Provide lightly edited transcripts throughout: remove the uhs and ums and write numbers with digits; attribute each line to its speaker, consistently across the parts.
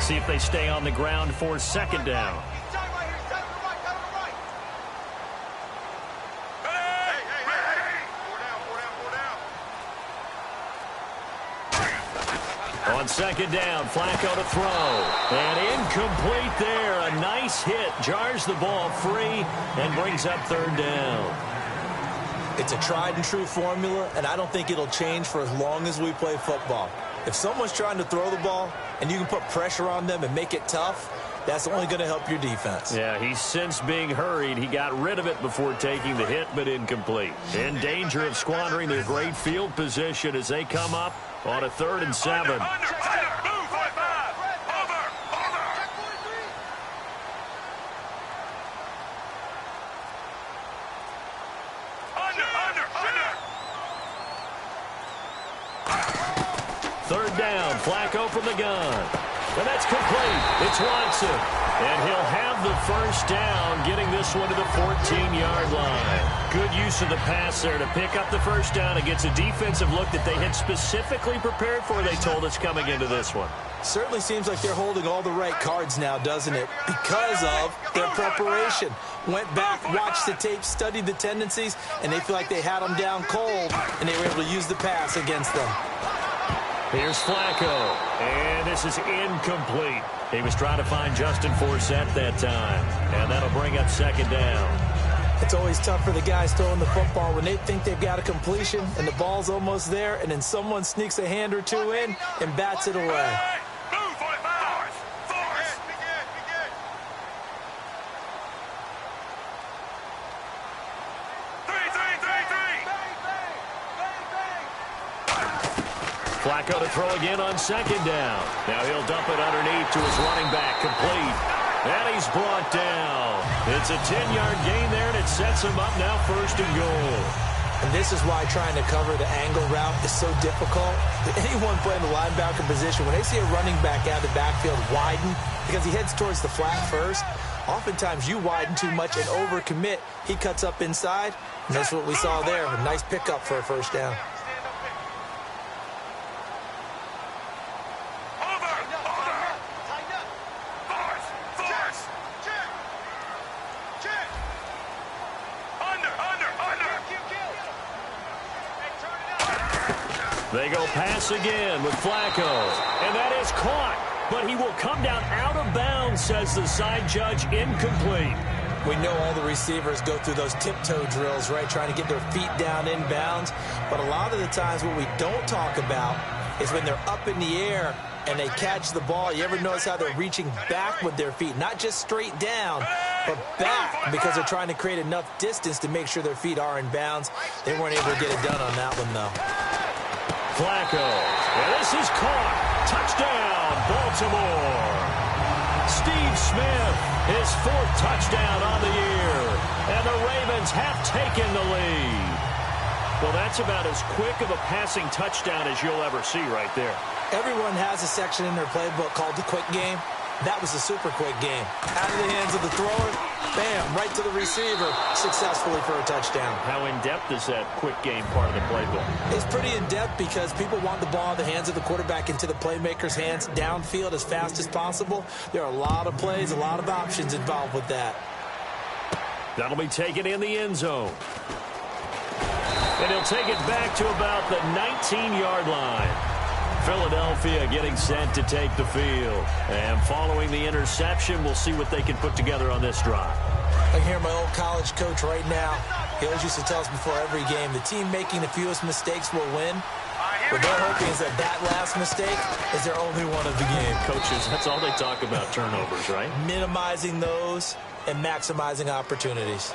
Speaker 1: see if they stay on the ground for second down. On second down, Flacco to throw. And incomplete there. A nice hit. Jars the ball free and brings up third down.
Speaker 2: It's a tried-and-true formula, and I don't think it'll change for as long as we play football. If someone's trying to throw the ball and you can put pressure on them and make it tough, that's only going to help your defense.
Speaker 1: Yeah, he's since being hurried. He got rid of it before taking the hit, but incomplete. In danger of squandering their great field position as they come up on a 3rd and 7. Third down, Flacco from the gun. And that's complete. It's Watson. And he'll have the first down, getting this one to the 14-yard line. Good use of the pass there to pick up the first down against a defensive look that they had specifically prepared for, they told us, coming into this one.
Speaker 2: Certainly seems like they're holding all the right cards now, doesn't it? Because of their preparation. Went back, watched the tape, studied the tendencies, and they feel like they had them down cold, and they were able to use the pass against them.
Speaker 1: Here's Flacco, and this is incomplete. He was trying to find Justin Forsett that time, and that'll bring up second down.
Speaker 2: It's always tough for the guys throwing the football when they think they've got a completion and the ball's almost there, and then someone sneaks a hand or two in and bats it away.
Speaker 1: Flacco to throw again on second down. Now he'll dump it underneath to his running back, complete. And he's brought down. It's a 10-yard gain there, and it sets him up now 1st and goal.
Speaker 2: And this is why trying to cover the angle route is so difficult. Anyone playing the linebacker position, when they see a running back out of the backfield widen, because he heads towards the flat first, oftentimes you widen too much and overcommit. He cuts up inside, and that's what we saw there. A nice pickup for a first down.
Speaker 1: They go pass again with Flacco. And that is caught. But he will come down out of bounds, says the side judge. Incomplete.
Speaker 2: We know all the receivers go through those tiptoe drills, right, trying to get their feet down in bounds. But a lot of the times what we don't talk about is when they're up in the air and they catch the ball. You ever notice how they're reaching back with their feet? Not just straight down, but back, because they're trying to create enough distance to make sure their feet are in bounds. They weren't able to get it done on that one, though.
Speaker 1: Flacco. And this is caught. Touchdown, Baltimore. Steve Smith, his 4th touchdown on the year. And the Ravens have taken the lead. Well, that's about as quick of a passing touchdown as you'll ever see right there.
Speaker 2: Everyone has a section in their playbook called the quick game. That was a super quick game. Out of the hands of the thrower, bam, right to the receiver, successfully for a touchdown.
Speaker 1: How in-depth is that quick game part of the playbook?
Speaker 2: It's pretty in-depth because people want the ball in the hands of the quarterback into the playmaker's hands downfield as fast as possible. There are a lot of plays, a lot of options involved with that.
Speaker 1: That'll be taken in the end zone. And he'll take it back to about the 19-yard line. Philadelphia getting set to take the field. And following the interception, we'll see what they can put together on this drive.
Speaker 2: I can hear my old college coach right now. He always used to tell us before every game, the team making the fewest mistakes will win. What they're hoping is that that last mistake is their only one of the game.
Speaker 1: Coaches, that's all they talk about, turnovers, right?
Speaker 2: Minimizing those and maximizing opportunities.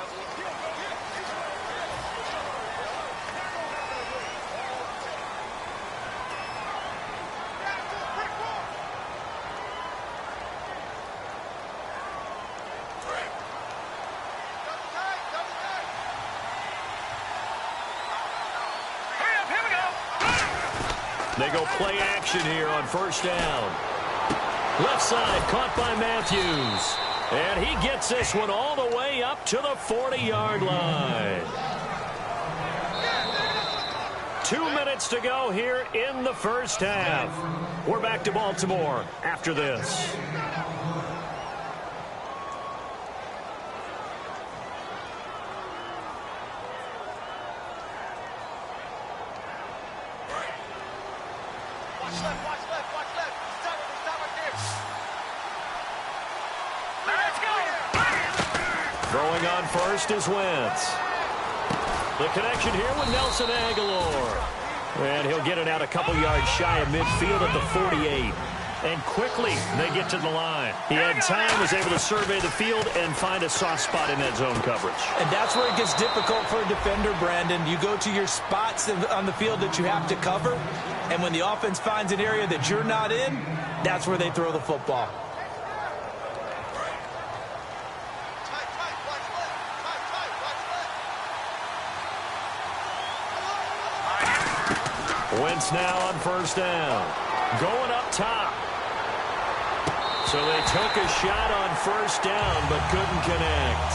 Speaker 1: They go play action here on first down. Left side caught by Matthews. And he gets this one all the way up to the 40-yard line. 2 minutes to go here in the first half. We're back to Baltimore after this. Throwing on first is Wentz. The connection here with Nelson Aguilar. And he'll get it out a couple yards shy of midfield at the 48. And quickly they get to the line. He had time, was able to survey the field and find a soft spot in that zone coverage.
Speaker 2: And that's where it gets difficult for a defender, Brandon. You go to your spots on the field that you have to cover. And when the offense finds an area that you're not in, that's where they throw the football.
Speaker 1: Wentz now on first down. Going up top. So they took a shot on first down but couldn't connect.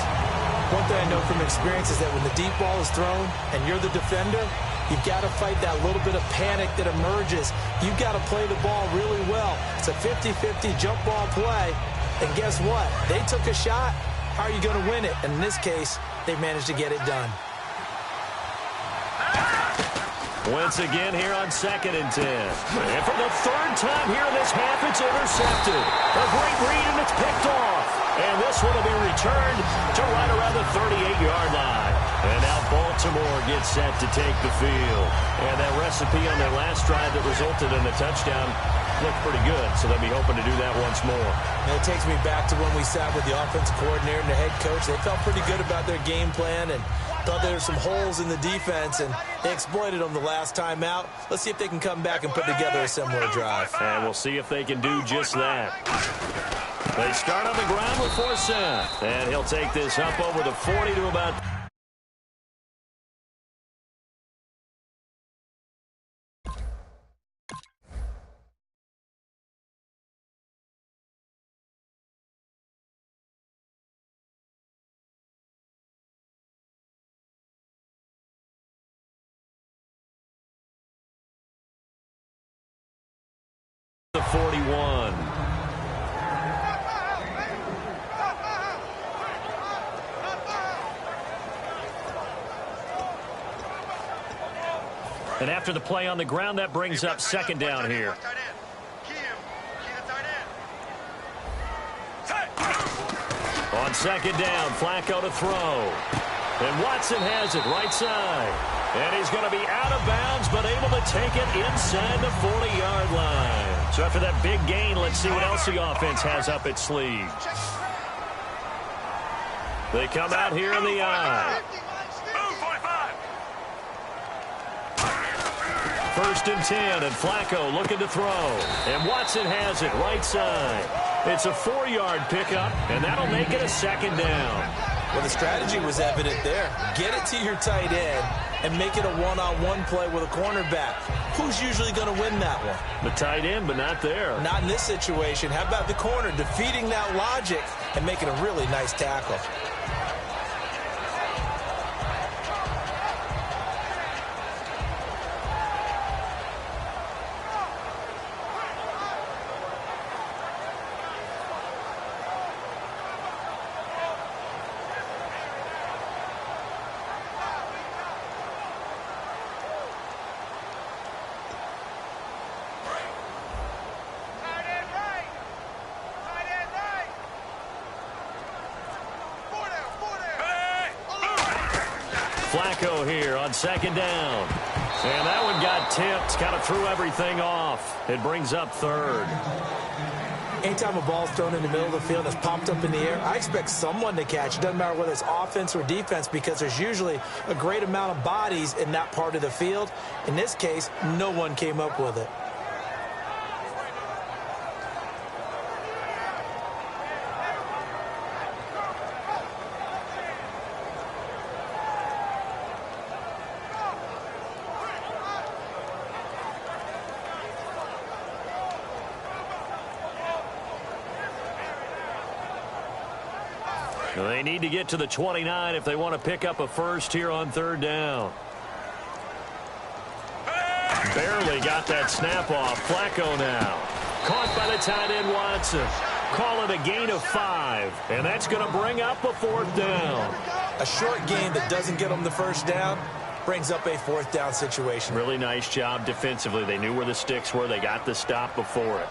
Speaker 2: One thing I know from experience is that when the deep ball is thrown and you're the defender, you've got to fight that little bit of panic that emerges. You've got to play the ball really well. It's a 50-50 jump ball play. And guess what? They took a shot. How are you going to win it? And in this case, they managed to get it done.
Speaker 1: Wentz again here on 2nd and 10. And for the third time here in this half, it's intercepted. A great read, and it's picked off. And this one will be returned to right around the 38-yard line. And now Baltimore gets set to take the field. And that recipe on their last drive that resulted in a touchdown looked pretty good, so they'll be hoping to do that once more.
Speaker 2: And it takes me back to when we sat with the offensive coordinator and the head coach. They felt pretty good about their game plan and thought there were some holes in the defense, and they exploited them the last time out. Let's see if they can come back and put together a similar drive.
Speaker 1: And we'll see if they can do just that. They start on the ground with Forsett, and he'll take this up over the 40 to about... the 41. And after the play on the ground, that brings up 2nd down here. On 2nd down, Flacco to throw. And Watson has it right side. And he's going to be out of bounds, but able to take it inside the 40-yard line. So after that big gain, let's see what else the offense has up its sleeve. They come out here in the eye. 1st and 10, and Flacco looking to throw. And Watson has it right side. It's a 4-yard pickup, and that'll make it a 2nd down.
Speaker 2: Well, the strategy was evident there. Get it to your tight end and make it a one-on-one play with a cornerback. Who's usually going to win that one?
Speaker 1: The tight end, but not there.
Speaker 2: Not in this situation. How about the corner defeating that logic and making a really nice tackle?
Speaker 1: Flacco here on 2nd down. And that one got tipped, kind of threw everything off. It brings up 3rd.
Speaker 2: Anytime a ball's thrown in the middle of the field that's popped up in the air, I expect someone to catch. It doesn't matter whether it's offense or defense because there's usually a great amount of bodies in that part of the field. In this case, no one came up with it.
Speaker 1: They need to get to the 29 if they want to pick up a first here on 3rd down. barely got that snap off. Flacco now. Caught by the tight end Watson. Call it a gain of 5. And that's going to bring up a 4th down.
Speaker 2: A short game that doesn't get them the first down brings up a 4th down situation.
Speaker 1: Really nice job defensively. They knew where the sticks were. They got the stop before it.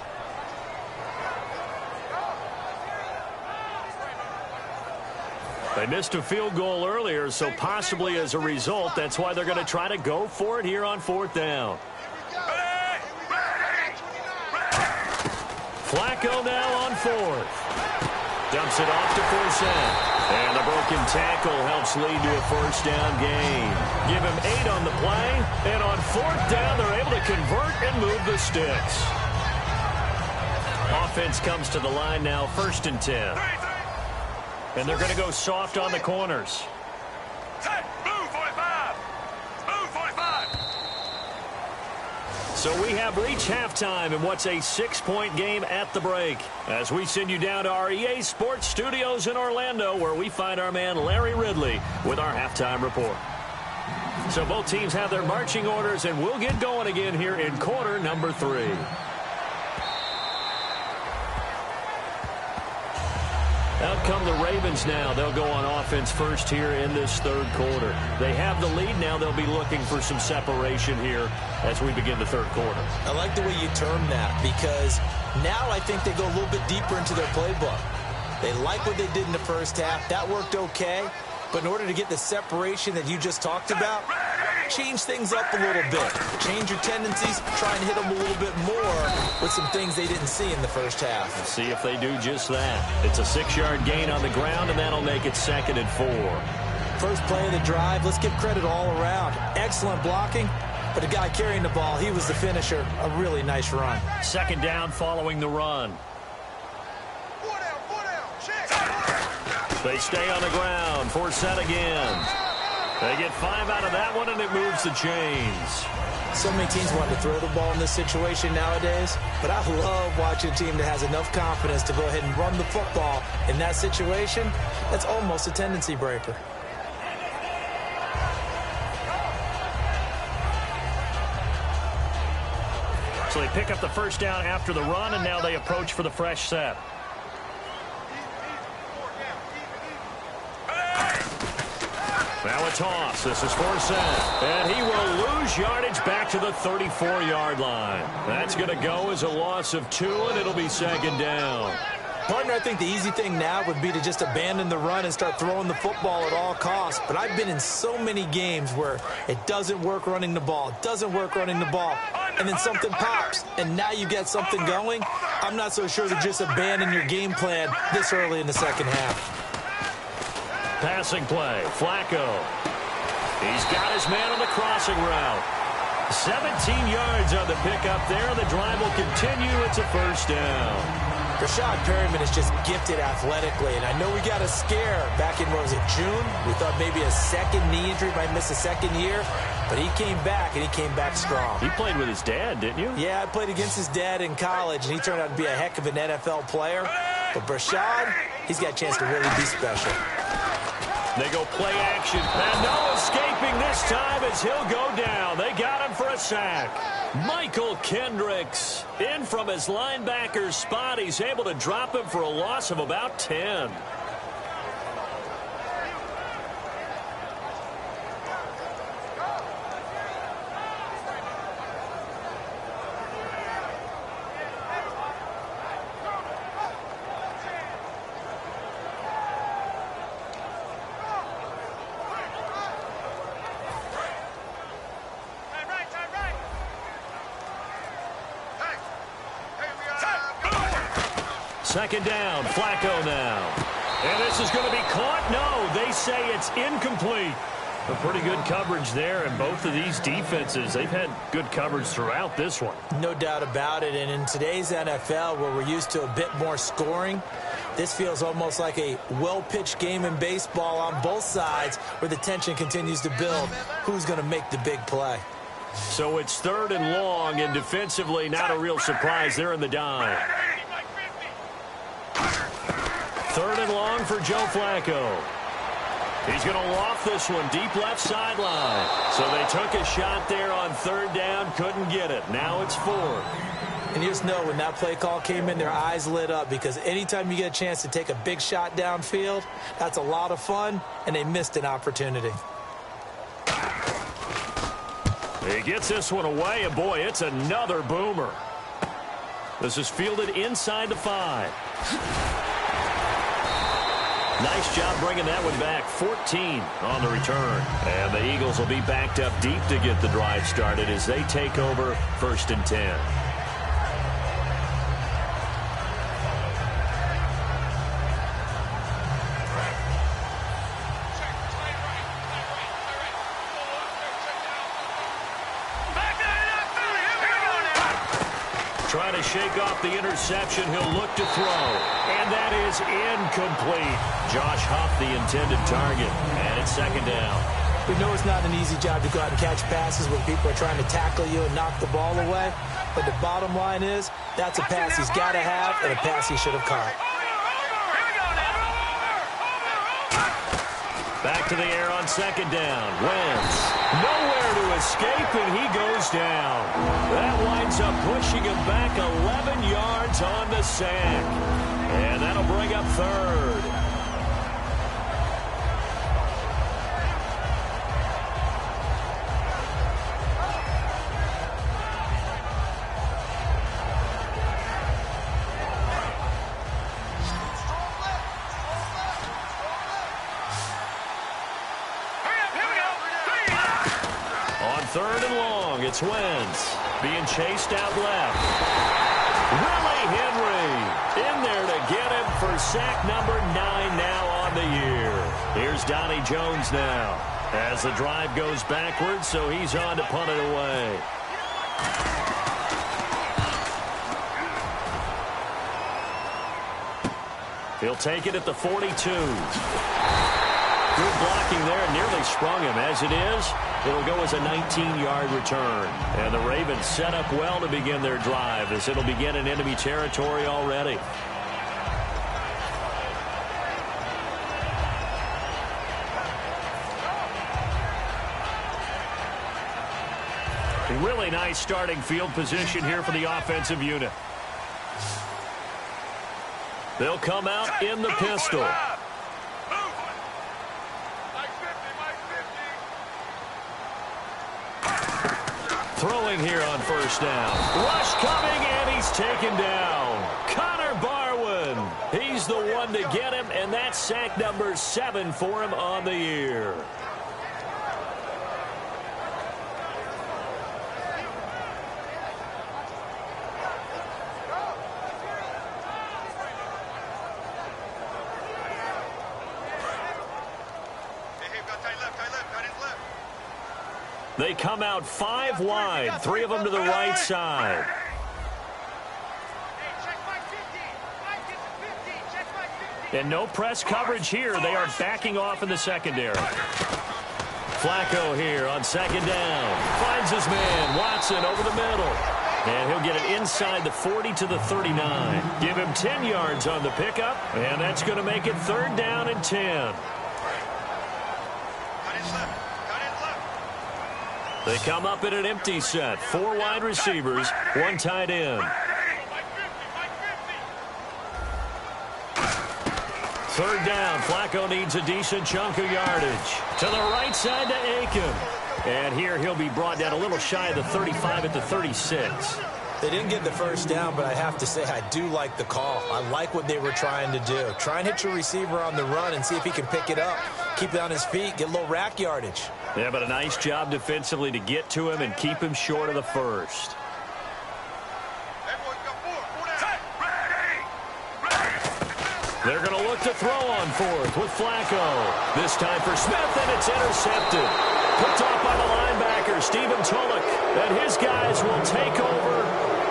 Speaker 1: They missed a field goal earlier, so possibly as a result, that's why they're going to try to go for it here on 4th down. Flacco now on 4th. Dumps it off to Forsett. And the broken tackle helps lead to a 1st down gain. Give him 8 on the play, and on 4th down, they're able to convert and move the sticks. Offense comes to the line now, 1st and 10. And they're going to go soft on the corners.
Speaker 3: Move 45. Move 45.
Speaker 1: So we have reached halftime in what's a 6-point game at the break. As we send you down to our EA Sports Studios in Orlando, where we find our man Larry Ridley with our halftime report. So both teams have their marching orders, and we'll get going again here in quarter number 3. Out come the Ravens now. They'll go on offense first here in this 3rd quarter. They have the lead now. They'll be looking for some separation here as we begin the 3rd quarter.
Speaker 2: I like the way you term that, because now I think they go a little bit deeper into their playbook. They like what they did in the first half. That worked okay. But in order to get the separation that you just talked about, change things up a little bit. Change your tendencies. Try and hit them a little bit more with some things they didn't see in the first half.
Speaker 1: Let's see if they do just that. It's a 6-yard gain on the ground, and that'll make it 2nd and 4.
Speaker 2: First play of the drive, let's give credit all around. Excellent blocking, but the guy carrying the ball, he was the finisher. A really nice run.
Speaker 1: 2nd down following the run. They stay on the ground. Forsett again. They get 5 out of that one, and it moves the chains.
Speaker 2: So many teams want to throw the ball in this situation nowadays, but I love watching a team that has enough confidence to go ahead and run the football in that situation. That's almost a tendency breaker.
Speaker 1: So they pick up the 1st down after the run, and now they approach for the fresh set. Now a toss. This is Forsett. And he will lose yardage back to the 34-yard line. That's going to go as a loss of 2, and it'll be 2nd down.
Speaker 2: Partner, I think the easy thing now would be to just abandon the run and start throwing the football at all costs. But I've been in so many games where it doesn't work running the ball, and then something pops, and now you get something going. I'm not so sure to just abandon your game plan this early in the second half.
Speaker 1: Passing play, Flacco. He's got his man on the crossing route. 17 yards on the pickup there. The drive will continue. It's a 1st down.
Speaker 2: Rashad Perryman is just gifted athletically, and I know we got a scare back in, what was it, June? We thought maybe a 2nd knee injury, might miss a 2nd year, but he came back, and he came back strong.
Speaker 1: He played with his dad, didn't you?
Speaker 2: Yeah, I played against his dad in college, and he turned out to be a heck of an NFL player. But Rashad, he's got a chance to really be special.
Speaker 1: They go play action. And no escaping this time as he'll go down. They got him for a sack. Michael Kendricks in from his linebacker's spot. He's able to drop him for a loss of about 10. Second down, Flacco now. And this is going to be caught. No, they say it's incomplete. A pretty good coverage there, and both of these defenses, they've had good coverage throughout this one.
Speaker 2: No doubt about it, and in today's NFL, where we're used to a bit more scoring, this feels almost like a well-pitched game in baseball on both sides, where the tension continues to build. Who's going to make the big play?
Speaker 1: So it's 3rd and long, and defensively, not a real surprise there in the dime. 3rd and long for Joe Flacco. He's going to loft this one deep left sideline. So they took a shot there on third down, couldn't get it. Now it's fourth.
Speaker 2: And you just know when that play call came in, their eyes lit up, because anytime you get a chance to take a big shot downfield, that's a lot of fun, and they missed an opportunity.
Speaker 1: He gets this one away, and boy, it's another boomer. This is fielded inside the 5. Nice job bringing that one back. 14 on the return. And the Eagles will be backed up deep to get the drive started as they take over 1st and 10. Trying to shake off the interception. He'll look to throw. And that is incomplete. Josh Huff, the intended target. And it's 2nd down.
Speaker 2: We know it's not an easy job to go out and catch passes when people are trying to tackle you and knock the ball away. But the bottom line is, that's a pass he's got to have and a pass he should have caught.
Speaker 1: Back to the air on 2nd down. Wentz. Nowhere to escape, and he goes down. That winds up pushing him back 11 yards on the sack. And that'll bring up 3rd. Third and long, it's Wentz being chased out left. Willie Henry in there to get him for sack number 9 now on the year. Here's Donnie Jones now as the drive goes backwards, so he's on to punt it away. He'll take it at the 42. Good blocking there, nearly sprung him. As it is, it'll go as a 19-yard return. And the Ravens set up well to begin their drive, as it'll begin in enemy territory already. A really nice starting field position here for the offensive unit. They'll come out in the pistol. Throwing here on 1st down. Rush coming, and he's taken down. Connor Barwin. He's the one to get him, and that's sack number 7 for him on the year. They come out 5 wide, 3 of them to the right side. And no press coverage here. They are backing off in the secondary. Flacco here on 2nd down. Finds his man, Watson, over the middle. And he'll get it inside the 40 to the 39. Give him 10 yards on the pickup, and that's going to make it 3rd down and 10. They come up in an empty set. 4 wide receivers, 1 tight end. 3rd down. Flacco needs a decent chunk of yardage. To the right side to Aiken. And here he'll be brought down a little shy of the 35 at the 36.
Speaker 2: They didn't get the 1st down, but I have to say I do like the call. I like what they were trying to do. Try and hit your receiver on the run and see if he can pick it up. Keep it on his feet, get a little rack yardage.
Speaker 1: Yeah, but a nice job defensively to get to him and keep him short of the 1st. They're going to look to throw on 4th with Flacco. This time for Smith, and it's intercepted. Picked off by the linebacker, Stephen Tulloch. And his guys will take over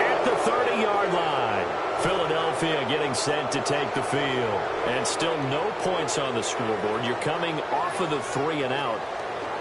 Speaker 1: at the 30-yard line. Philadelphia getting set to take the field. And still no points on the scoreboard. You're coming off of the 3 and out.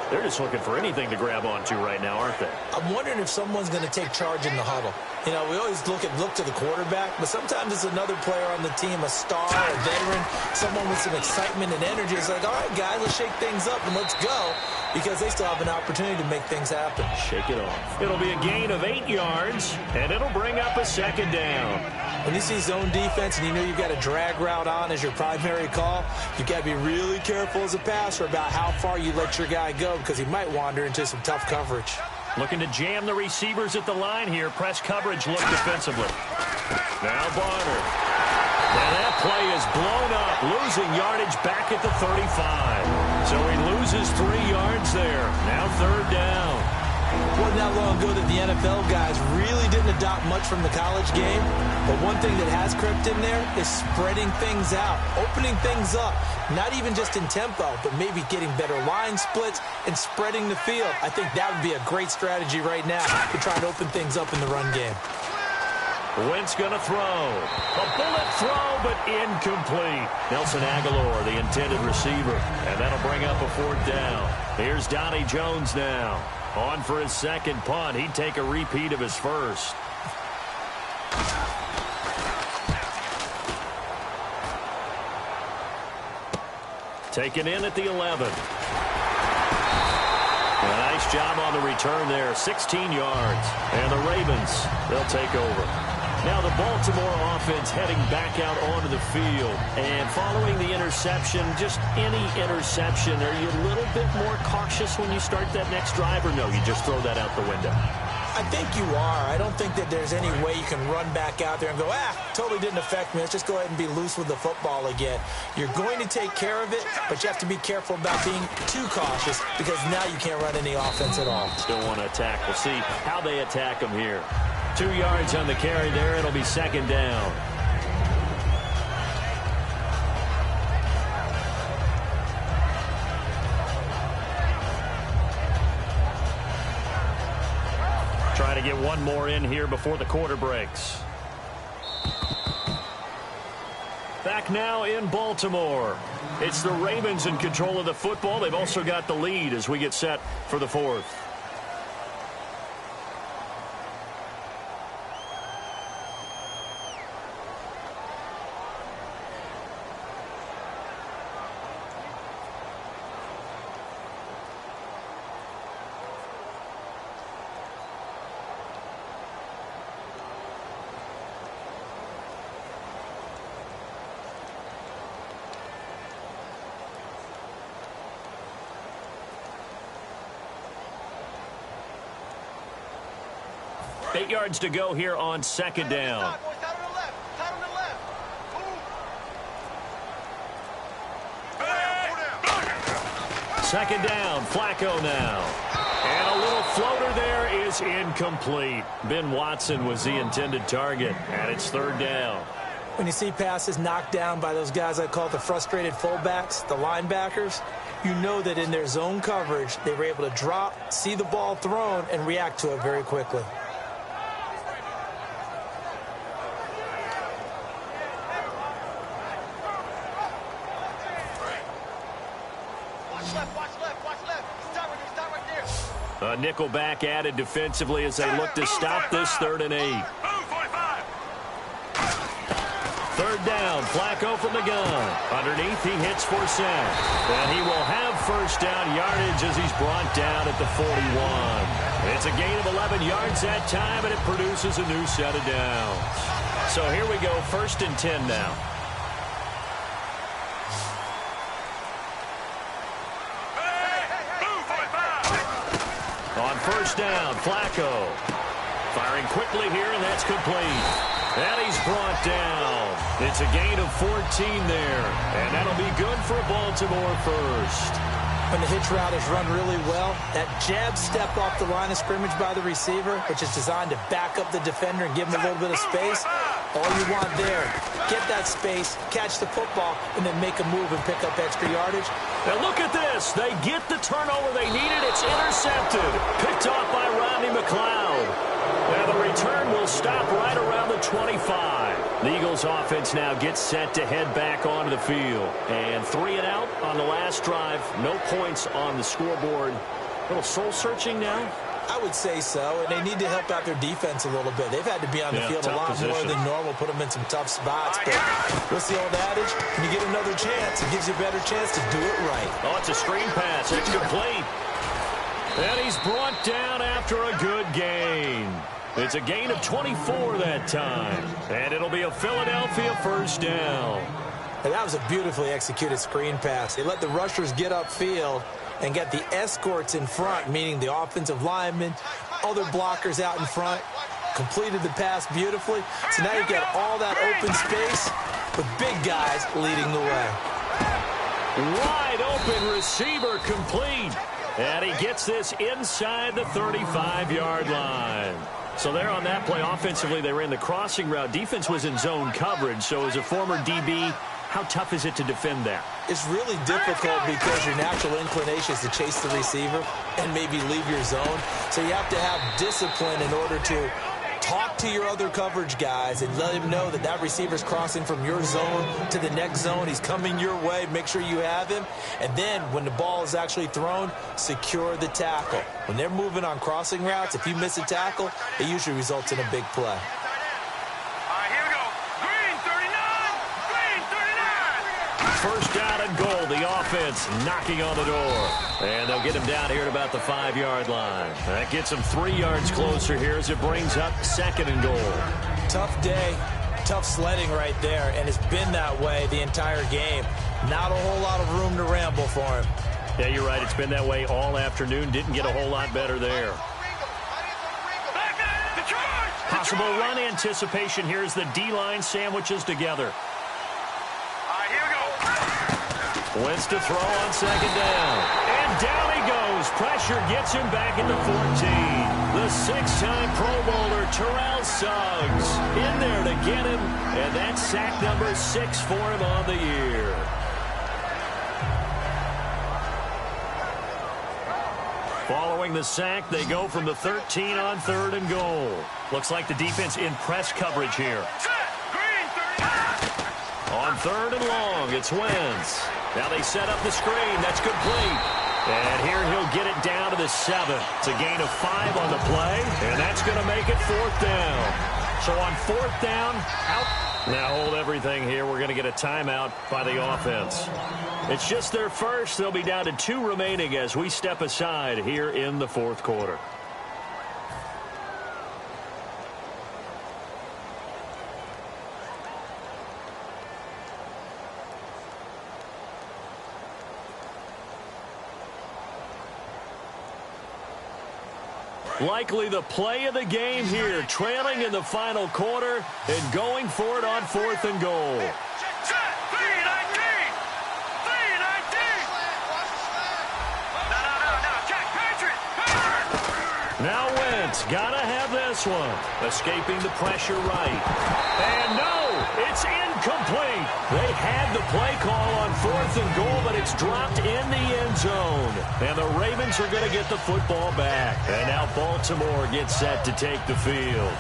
Speaker 1: They're just looking for anything to grab onto right now, aren't they?
Speaker 2: I'm wondering if someone's going to take charge in the huddle. You know, we always look to the quarterback, but sometimes it's another player on the team, a star, a veteran, someone with some excitement and energy. It's like, all right, guys, let's shake things up and let's go, because they still have an opportunity to make things happen.
Speaker 1: Shake it off. It'll be a gain of 8 yards, and it'll bring up a second down.
Speaker 2: When you see zone defense and you know you've got a drag route on as your primary call, you've got to be really careful as a passer about how far you let your guy go, because he might wander into some tough coverage.
Speaker 1: Looking to jam the receivers at the line here. Press coverage look defensively. Now Barner. And that play is blown up, losing yardage back at the 35. So he loses 3 yards there. Now third down.
Speaker 2: Wasn't that long ago that the NFL guys really didn't adopt much from the college game. But one thing that has crept in there is spreading things out, opening things up. Not even just in tempo, but maybe getting better line splits and spreading the field. I think that would be a great strategy right now to try to open things up in the run game.
Speaker 1: Wentz going to throw. A bullet throw, but incomplete. Nelson Aguilar, the intended receiver. And that'll bring up a 4th down. Here's Donnie Jones now. On for his second punt. He'd take a repeat of his first. Taken in at the 11. A nice job on the return there. 16 yards. And the Ravens, they'll take over. Now the Baltimore offense heading back out onto the field. And following the interception, just any interception, are you a little bit more cautious when you start that next drive, or no, you just throw that out the window?
Speaker 2: I think you are. I don't think that there's any way you can run back out there and go, totally didn't affect me. Let's just go ahead and be loose with the football again. You're going to take care of it, but you have to be careful about being too cautious, because now you can't run any offense at all.
Speaker 1: Still want to attack. We'll see how they attack them here. 2 yards on the carry there. It'll be second down. Trying to get one more in here before the quarter breaks. Back now in Baltimore. It's the Ravens in control of the football. They've also got the lead as we get set for the 4th. Eight yards to go here on second down. Second down, Flacco now. And a little floater there is incomplete. Ben Watson was the intended target, and it's third down.
Speaker 2: When you see passes knocked down by those guys I call the frustrated fullbacks, the linebackers, you know that in their zone coverage, they were able to drop, see the ball thrown, and react to it very quickly.
Speaker 1: A nickelback added defensively as they look to stop this 3rd and 8. Third down, Flacco from the gun. Underneath, he hits for sack. And he will have first down yardage as he's brought down at the 41. It's a gain of 11 yards that time, and it produces a new set of downs. So here we go, 1st and 10 now. On first down, Flacco. Firing quickly here, and that's complete. And he's brought down. It's a gain of 14 there. And that'll be good for Baltimore first.
Speaker 2: When the hitch route is run really well, that jab step off the line of scrimmage by the receiver, which is designed to back up the defender and give him a little bit of space, all you want there, get that space, catch the football, and then make a move and pick up extra yardage.
Speaker 1: Now look at this. They get the turnover they needed. It's intercepted. Picked off by Rodney McLeod. Now the return will stop right around the 25. The Eagles offense now gets set to head back onto the field. And 3 and out on the last drive. No points on the scoreboard. A little soul-searching now?
Speaker 2: I would say so, and they need to help out their defense a little bit. They've had to be on the field a lot more than normal, put them in some tough spots. But what's the old adage? When you get another chance, it gives you a better chance to do it right.
Speaker 1: Oh, it's a screen pass. It's complete. And he's brought down after a good gain. It's a gain of 24 that time. And it'll be a Philadelphia first down.
Speaker 2: And that was a beautifully executed screen pass. They let the rushers get upfield and get the escorts in front, meaning the offensive linemen, other blockers out in front, completed the pass beautifully. So now you've got all that open space with big guys leading the way.
Speaker 1: Wide open receiver complete. And he gets this inside the 35-yard line. So there on that play, offensively, they ran the crossing route. Defense was in zone coverage. So as a former DB, how tough is it to defend that?
Speaker 2: It's really difficult because your natural inclination is to chase the receiver and maybe leave your zone. So you have to have discipline in order to talk to your other coverage guys and let him know that that receiver's crossing from your zone to the next zone. He's coming your way. Make sure you have him. And then when the ball is actually thrown, secure the tackle. When they're moving on crossing routes, if you miss a tackle, it usually results in a big play.
Speaker 1: First down and goal. The offense knocking on the door. And they'll get him down here at about the 5-yard line. That gets him 3 yards closer here as it brings up 2nd and goal.
Speaker 2: Tough day, tough sledding right there, and it's been that way the entire game. Not a whole lot of room to ramble for him.
Speaker 1: Yeah, you're right. It's been that way all afternoon. Didn't get a whole lot better there. Possible run anticipation. Here's the D-line sandwiches together. Wentz to throw on 2nd down. And down he goes. Pressure gets him back at the 14. The 6-time Pro Bowler, Terrell Suggs, in there to get him. And that's sack number 6 for him on the year. Following the sack, they go from the 13 on 3rd and goal. Looks like the defense in press coverage here. On 3rd and long, it's Wentz. Now they set up the screen. That's complete. And here he'll get it down to the 7. It's a gain of 5 on the play, and that's going to make it 4th down. So on 4th down, out. Now hold everything here. We're going to get a timeout by the offense. It's just their first. They'll be down to 2 remaining as we step aside here in the 4th quarter. Likely the play of the game here, trailing in the final quarter and going for it on 4th and goal. Now Wentz, gotta have this one. Escaping the pressure right. And no, it's incomplete. They had the play call on 4th and goal, but it's dropped in the end zone. And the Ravens are going to get the football back. And now Baltimore gets set to take the field.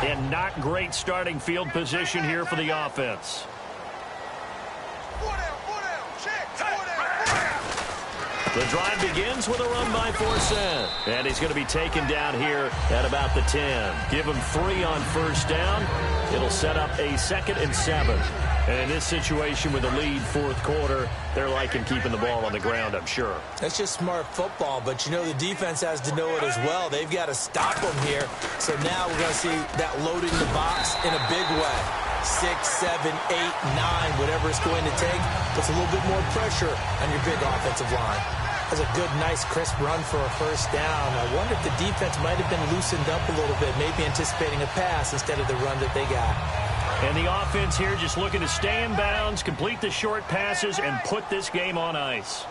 Speaker 1: And not great starting field position here for the offense. The drive begins with a run by Forsett. And he's going to be taken down here at about the 10. Give him 3 on 1st down. It'll set up a 2nd and 7. And in this situation with a lead 4th quarter, they're liking keeping the ball on the ground, I'm sure.
Speaker 2: That's just smart football, but you know the defense has to know it as well. They've got to stop them here. So now we're going to see that loading the box in a big way. 6, 7, 8, 9, whatever it's going to take, puts a little bit more pressure on your big offensive line. That's a good, nice, crisp run for a 1st down. I wonder if the defense might have been loosened up a little bit, maybe anticipating a pass instead of the run that they got.
Speaker 1: And the offense here just looking to stay in bounds, complete the short passes, and put this game on ice.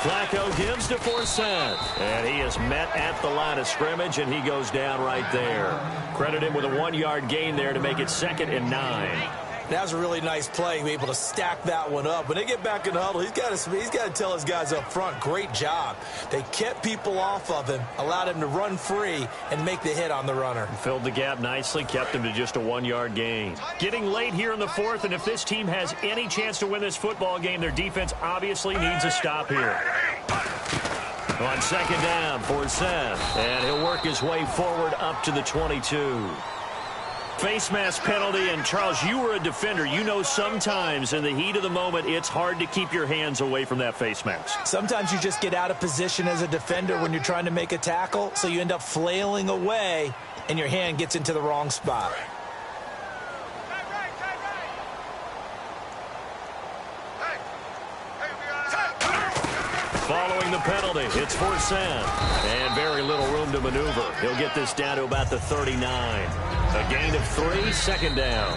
Speaker 1: Flacco gives to Forsett, and he is met at the line of scrimmage, and he goes down right there. Credit him with a 1-yard gain there to make it 2nd and 9.
Speaker 2: That was a really nice play, be able to stack that one up. When they get back in the huddle, he's got to tell his guys up front, great job. They kept people off of him, allowed him to run free and make the hit on the runner.
Speaker 1: Filled the gap nicely, kept him to just a 1-yard gain. Getting late here in the fourth, and if this team has any chance to win this football game, their defense obviously needs a stop here. On second down for Seth, and he'll work his way forward up to the 22. Face mask penalty, and Charles, you were a defender. You know sometimes in the heat of the moment, it's hard to keep your hands away from that face mask.
Speaker 2: Sometimes you just get out of position as a defender when you're trying to make a tackle, so you end up flailing away, and your hand gets into the wrong spot.
Speaker 1: Following the penalty, it's for Seth, and very little room to maneuver. He'll get this down to about the 39. A gain of 3, second down.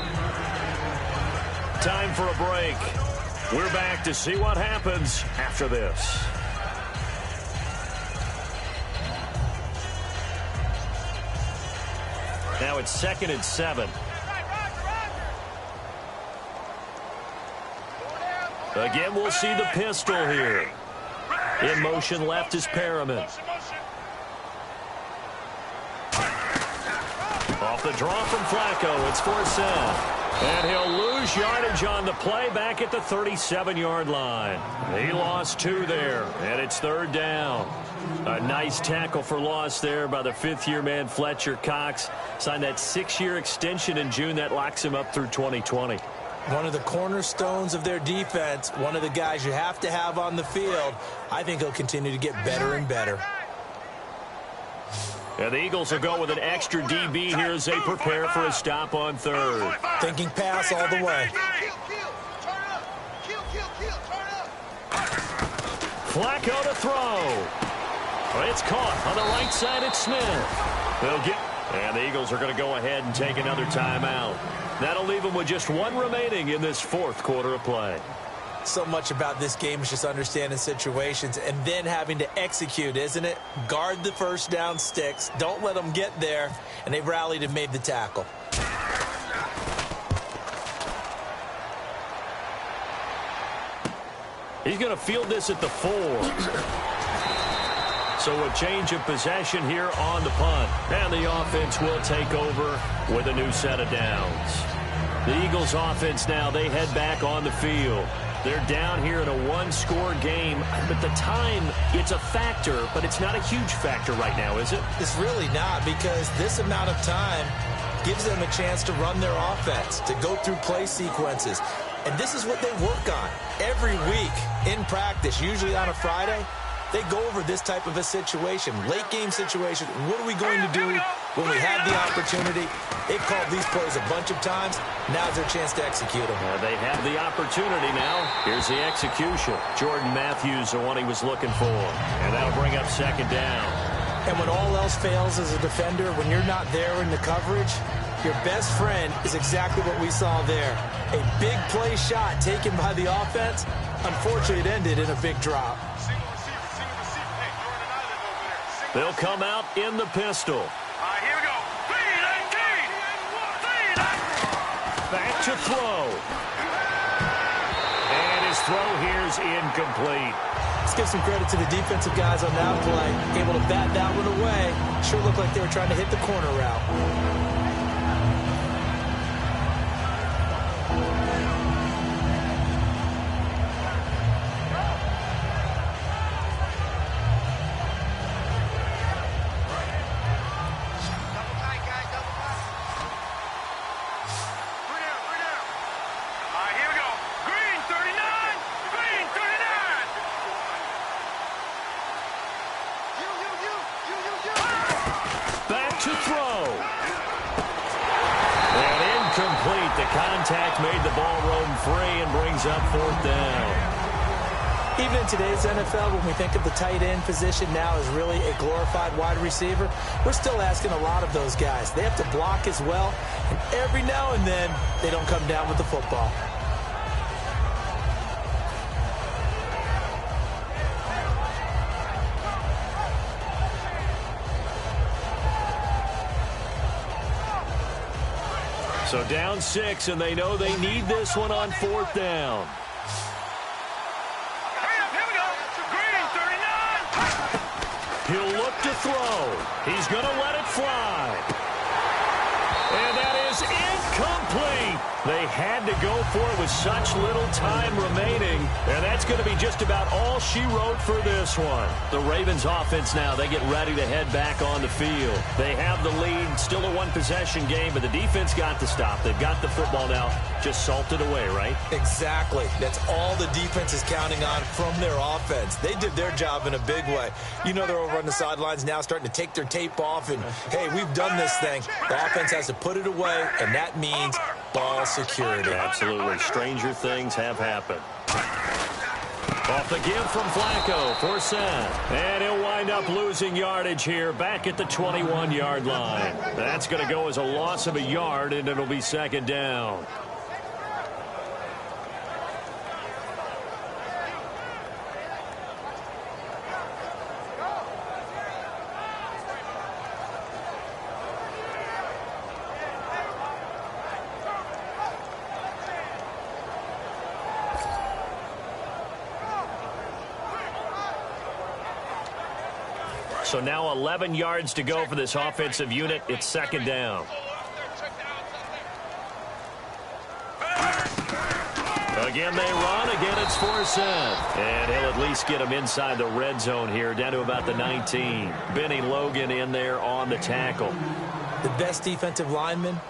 Speaker 1: Time for a break. We're back to see what happens after this. Now it's 2nd and 7. Again, we'll see the pistol here. In motion left is Perriman. Off the draw from Flacco, it's for Seth. And he'll lose yardage on the play back at the 37-yard line. He lost 2 there, and it's 3rd down. A nice tackle for loss there by the 5th-year man Fletcher Cox. Signed that 6-year extension in June that locks him up through 2020.
Speaker 2: One of the cornerstones of their defense, one of the guys you have to have on the field. I think he'll continue to get better and better.
Speaker 1: And the Eagles will go with an extra DB here as they prepare for a stop on 3rd.
Speaker 2: Thinking pass all the way.
Speaker 1: Flacco to throw. It's caught on the right side. It's Smith. They'll get, and the Eagles are going to go ahead and take another timeout. That'll leave them with just 1 remaining in this 4th quarter of play.
Speaker 2: So much about this game is just understanding situations and then having to execute, isn't it? Guard the first down sticks. Don't let them get there. And they rallied and made the tackle.
Speaker 1: He's going to field this at the 4. So a change of possession here on the punt. And the offense will take over with a new set of downs. The Eagles offense now, they head back on the field. They're down here in a 1-score game. But the time, it's a factor, but it's not a huge factor right now, is it?
Speaker 2: It's really not, because this amount of time gives them a chance to run their offense, to go through play sequences. And this is what they work on every week in practice, usually on a Friday. They go over this type of a situation, late game situation. What are we going to do when we have the opportunity? They've called these plays a bunch of times. Now's their chance to execute them.
Speaker 1: They have the opportunity now. Here's the execution. Jordan Matthews, the one he was looking for. And that'll bring up 2nd down.
Speaker 2: And when all else fails as a defender, when you're not there in the coverage, your best friend is exactly what we saw there. A big play shot taken by the offense. Unfortunately, it ended in a big drop.
Speaker 1: They'll come out in the pistol.
Speaker 3: Here we go.
Speaker 1: Back to throw. And his throw here's incomplete.
Speaker 2: Let's give some credit to the defensive guys on that play. Able to bat that one away. Sure looked like they were trying to hit the corner route.
Speaker 1: To throw. And incomplete. The contact made the ball roam free and brings up 4th down.
Speaker 2: Even in today's NFL, when we think of the tight end position now as really a glorified wide receiver, we're still asking a lot of those guys. They have to block as well, and every now and then they don't come down with the football.
Speaker 1: So down 6, and they know they need this one on 4th down.
Speaker 3: Here we go. Green, 39.
Speaker 1: He'll look to throw. He's going to let it fly. And that is incomplete. They had to go for it with such little time remaining. And that's going to be just about all she wrote for this one. The Ravens offense now, they get ready to head back on the field. They have the lead, still a one-possession game, but the defense got to stop. They've got the football now, just salted away, right?
Speaker 2: Exactly. That's all the defense is counting on from their offense. They did their job in a big way. You know they're over on the sidelines now starting to take their tape off and, hey, we've done this thing. The offense has to put it away, and that means ball security.
Speaker 1: Absolutely. Stranger things have happened. Off the give from Flacco for Seth. And he'll wind up losing yardage here back at the 21-yard line. That's going to go as a loss of a yard, and it'll be 2nd down. So now 11 yards to go for this offensive unit. It's 2nd down. Again, they run. Again, it's for Seth. And he'll at least get him inside the red zone here, down to about the 19. Benny Logan in there on the tackle.
Speaker 2: The best defensive linemen,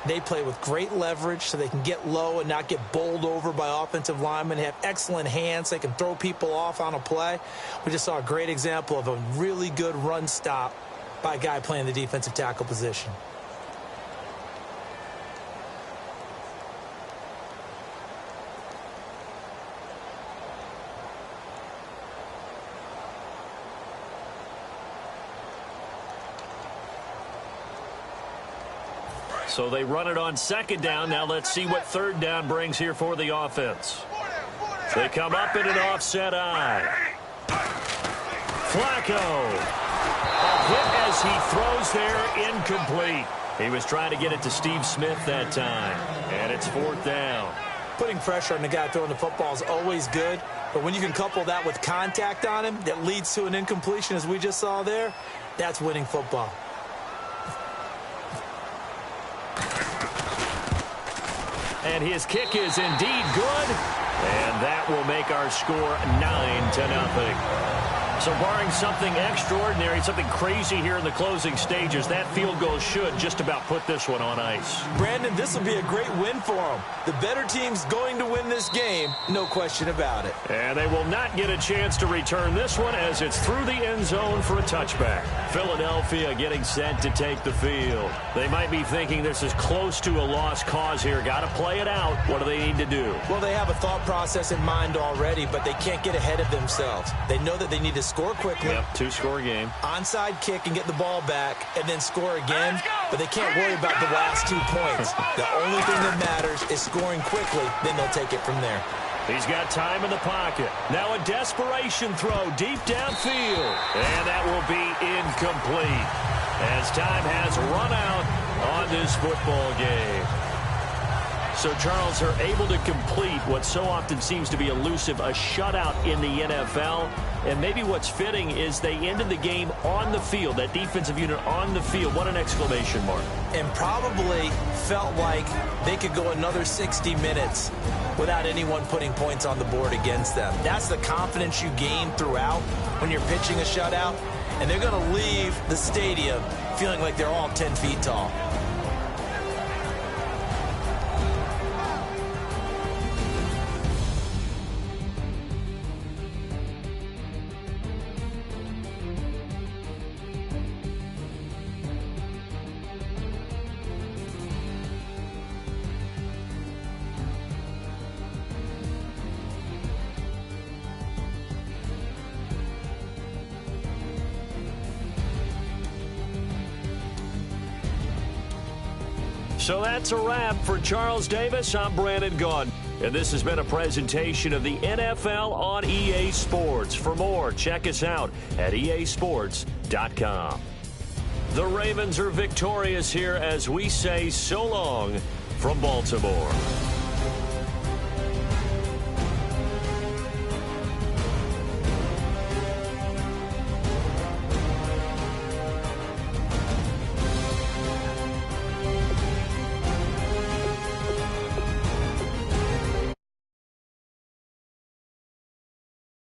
Speaker 2: they play with great leverage so they can get low and not get bowled over by offensive linemen. They have excellent hands. They can throw people off on a play. We just saw a great example of a really good run stop by a guy playing the defensive tackle position.
Speaker 1: So they run it on 2nd down. Now let's see what 3rd down brings here for the offense. They come up in an offset eye. Flacco. A hit as he throws there, incomplete. He was trying to get it to Steve Smith that time. And it's 4th down.
Speaker 2: Putting pressure on the guy throwing the football is always good, but when you can couple that with contact on him that leads to an incompletion, as we just saw there, that's winning football.
Speaker 1: And his kick is indeed good. And that will make our score 9-0. So barring something extraordinary, something crazy here in the closing stages, that field goal should just about put this one on ice.
Speaker 2: Brandon, this will be a great win for them. The better team's going to win this game, no question about it.
Speaker 1: And they will not get a chance to return this one as it's through the end zone for a touchback. Philadelphia getting set to take the field. They might be thinking this is close to a lost cause here. Got to play it out. What do they need to do?
Speaker 2: Well, they have a thought process in mind already, but they can't get ahead of themselves. They know that they need to score quickly.
Speaker 1: Yep, 2-score game.
Speaker 2: Onside kick and get the ball back and then score again, but they can't worry about the last 2 points. The only thing that matters is scoring quickly, then they'll take it from there.
Speaker 1: He's got time in the pocket. Now a desperation throw deep downfield. And that will be incomplete as time has run out on this football game. So, Charles, are able to complete what so often seems to be elusive, a shutout in the NFL. And maybe what's fitting is they ended the game on the field, that defensive unit on the field. What an exclamation mark.
Speaker 2: And probably felt like they could go another 60 minutes without anyone putting points on the board against them. That's the confidence you gain throughout when you're pitching a shutout. And they're going to leave the stadium feeling like they're all 10 feet tall.
Speaker 1: So that's a wrap for Charles Davis. I'm Brandon Gaudin. And this has been a presentation of the NFL on EA Sports. For more, check us out at easports.com. The Ravens are victorious here as we say so long from Baltimore.